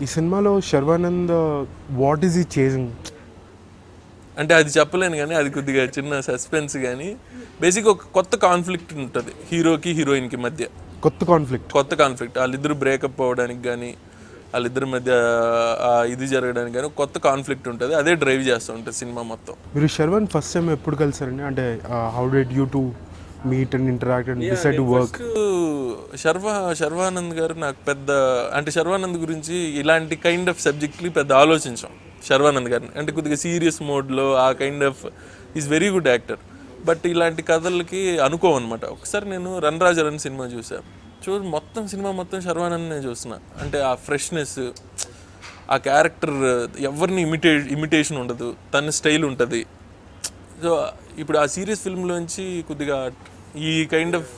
ఈ సినిమాలో Sharwanand what is ఈ చేసింగ్? అంటే అది చెప్పలేను కానీ అది కొద్దిగా చిన్న సస్పెన్స్. కానీ బేసిక్ ఒక కొత్త కాన్ఫ్లిక్ట్ ఉంటుంది హీరోకి హీరోయిన్కి మధ్య. కొత్త కాన్ఫ్లిక్ట్ వాళ్ళిద్దరు బ్రేకప్ అవ్వడానికి కానీ వాళ్ళిద్దరి మధ్య ఇది జరగడానికి కానీ కొత్త కాన్ఫ్లిక్ట్ ఉంటుంది. అదే డ్రైవ్ చేస్తూ ఉంటుంది సినిమా మొత్తం. మీరు శర్వాన్ ఫస్ట్ టైం ఎప్పుడు కలిసారండి? అంటే how did you to meet and interact and decide to work? Sharwanand గారు నాకు పెద్ద అంటే శర్వానంద్ గురించి ఇలాంటి కైండ్ ఆఫ్ సబ్జెక్ట్ని పెద్ద ఆలోచించాం శర్వానంద్ గారిని. అంటే కొద్దిగా సీరియస్ మోడ్లో ఆ kind of is very good actor. But ఇలాంటి కథలకి అనుకోవన్నమాట. ఒకసారి నేను రన్ రాజా రన్ సినిమా చూసాను. మొత్తం సినిమా మొత్తం శర్వానంద్నే చూస్తున్నా. అంటే ఆ ఫ్రెష్నెస్, ఆ క్యారెక్టర్ ఎవరిని ఇమిటేషన్ ఉండదు, తన స్టైల్ ఉంటుంది. సో ఇప్పుడు ఆ సీరియస్ ఫిల్మ్లోంచి కొద్దిగా ఈ కైండ్ ఆఫ్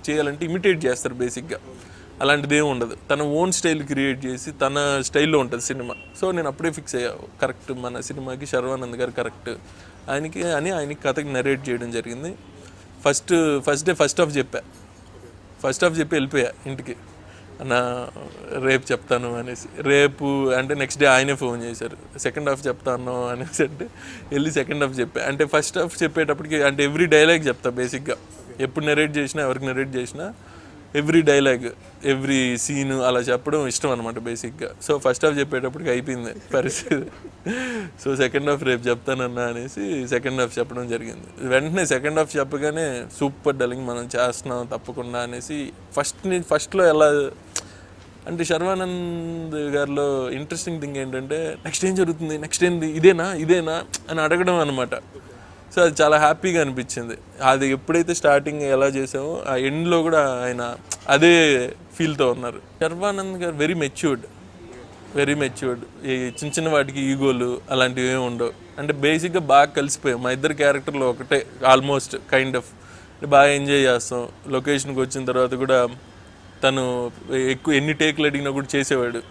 చేయాలంటే ఇమిటేట్ చేస్తారు బేసిక్గా. అలాంటిది ఏమి ఉండదు. తన ఓన్ స్టైల్ క్రియేట్ చేసి తన స్టైల్లో ఉంటుంది సినిమా. సో నేను అప్పుడే ఫిక్స్ అయ్యా, కరెక్ట్ మన సినిమాకి శర్వానంద్ గారు కరెక్ట్ ఆయనకి కథకి నరేట్ చేయడం జరిగింది. ఫస్ట్ డే ఫస్ట్ హాఫ్ చెప్పి వెళ్ళిపోయా ఇంటికి. అన్న రేపు చెప్తాను అనేసి. రేపు అంటే నెక్స్ట్ డే ఆయనే ఫోన్ చేశారు, సెకండ్ హాఫ్ చెప్తాను అనేసి. అంటే వెళ్ళి సెకండ్ హాఫ్ చెప్పా. అంటే ఫస్ట్ హాఫ్ చెప్పేటప్పటికి అంటే ఎవ్రీ డైలాగ్ చెప్తా బేసిక్గా. ఎప్పుడు నరేట్ చేసినా, ఎవరికి నరేట్ చేసినా ఎవ్రీ డైలాగ్, ఎవ్రీ సీను అలా చెప్పడం ఇష్టం అనమాట బేసిక్గా. సో ఫస్ట్ హాఫ్ చెప్పేటప్పటికి అయిపోయింది పరిస్థితి. సో సెకండ్ హాఫ్ రేపు చెప్తానన్నా అనేసి సెకండ్ హాఫ్ చెప్పడం జరిగింది. వెంటనే సెకండ్ హాఫ్ చెప్పగానే సూపర్ డల్లింగ్, మనం చేస్తున్నాం తప్పకుండా అనేసి. ఫస్ట్లో ఎలా అంటే శర్వానంద్ గారిలో ఇంట్రెస్టింగ్ థింగ్ ఏంటంటే నెక్స్ట్ ఏం జరుగుతుంది, నెక్స్ట్ ఏంది, ఇదేనా అని అడగడం అనమాట. సో అది చాలా హ్యాపీగా అనిపించింది. అది ఎప్పుడైతే స్టార్టింగ్ ఎలా చేసామో ఆ ఎండ్లో కూడా ఆయన అదే ఫీల్తో ఉన్నారు. శర్వానంద్ గారు వెరీ మెచ్యూర్డ్. ఈ చిన్న వాటికి ఈగోలు అలాంటివి ఏమి ఉండవు. అంటే బేసిక్గా బాగా కలిసిపోయాం. మా ఇద్దరు క్యారెక్టర్లు ఒకటే ఆల్మోస్ట్ కైండ్ ఆఫ్. బాగా ఎంజాయ్ చేస్తాం. లొకేషన్కి వచ్చిన తర్వాత కూడా తను ఎక్కువ ఎన్ని టేకులు అడిగినా కూడా చేసేవాడు.